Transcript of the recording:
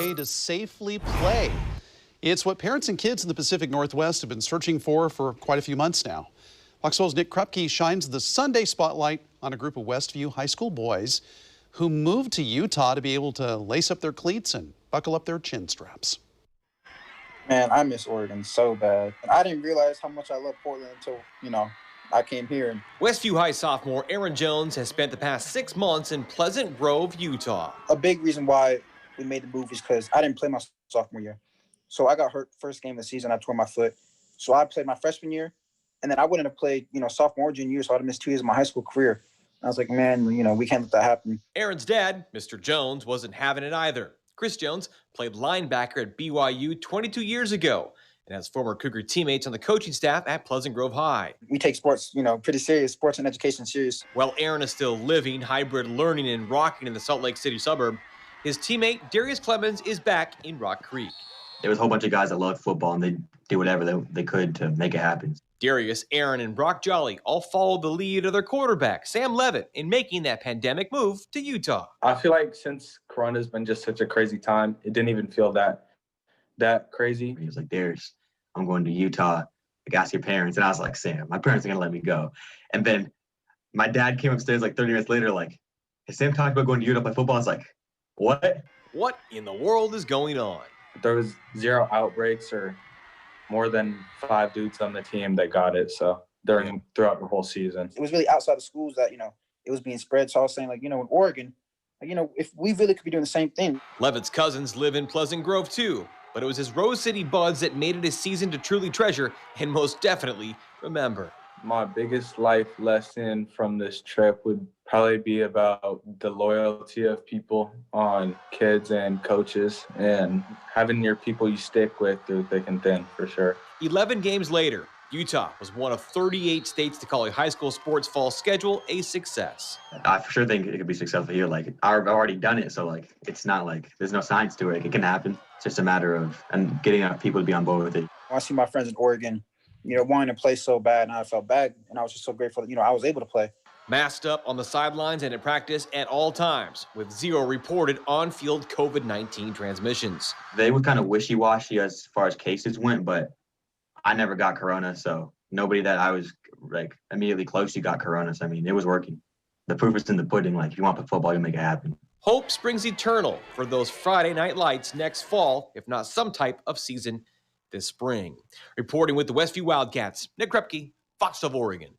to safely play. It's what parents and kids in the Pacific Northwest have been searching for quite a few months now. Fox 12's Nick Krupke shines the Sunday spotlight on a group of Westview high school boys who moved to Utah to be able to lace up their cleats and buckle up their chin straps. Man, I miss Oregon so bad. I didn't realize how much I love Portland until, I came here. Westview High sophomore Aaron Jones has spent the past 6 months in Pleasant Grove, Utah. A big reason why we made the move is because I didn't play my sophomore year. So I got hurt first game of the season. I tore my foot. So I played my freshman year, and then I wouldn't have played, sophomore or junior year, so I'd have missed 2 years of my high school career. I was like, man, we can't let that happen. Aaron's dad, Mr. Jones, wasn't having it either. Chris Jones played linebacker at BYU 22 years ago and has former Cougar teammates on the coaching staff at Pleasant Grove High. We take sports, pretty serious, sports and education serious. While Aaron is still living hybrid learning and rocking in the Salt Lake City suburb, his teammate Darius Clemens is back in Rock Creek. There was a whole bunch of guys that loved football, and they do whatever they could to make it happen. Darius, Aaron, and Brock Jolly all followed the lead of their quarterback, Sam Levitt, in making that pandemic move to Utah. I feel like since Corona's been just such a crazy time, it didn't even feel that crazy. He was like, Darius, I'm going to Utah. Like, ask your parents. And I was like, Sam, my parents are going to let me go. And then my dad came upstairs like 30 minutes later, like, hey, Sam talked about going to Utah to play football. I was like, what? What in the world is going on? There was 0 outbreaks or more than 5 dudes on the team that got it. So throughout the whole season, it was really outside of schools that, it was being spread. So I was saying, like, in Oregon, if we really could be doing the same thing. Levitt's cousins live in Pleasant Grove too, but it was his Rose City buds that made it a season to truly treasure and most definitely remember. My biggest life lesson from this trip would probably be about the loyalty of people on kids and coaches and having your people you stick with through thick and thin, for sure. 11 games later, Utah was one of 38 states to call a high school sports fall schedule a success. I for sure think it could be successful here. Like, I've already done it, so like it's not like there's no science to it. Like, it can happen. It's just a matter of getting enough people to be on board with it. I see my friends in Oregon, wanting to play so bad, and I felt bad, and I was just so grateful that, I was able to play. Masked up on the sidelines and at practice at all times, with 0 reported on-field COVID-19 transmissions. They were kind of wishy-washy as far as cases went, but I never got corona, so nobody that I was like immediately close to got corona. So, I mean, it was working. The proof is in the pudding. Like, if you want to play football, you'll make it happen. Hope springs eternal for those Friday night lights next fall, if not some type of season this spring. Reporting with the Westview Wildcats, Nick Krupke, Fox 12 Oregon.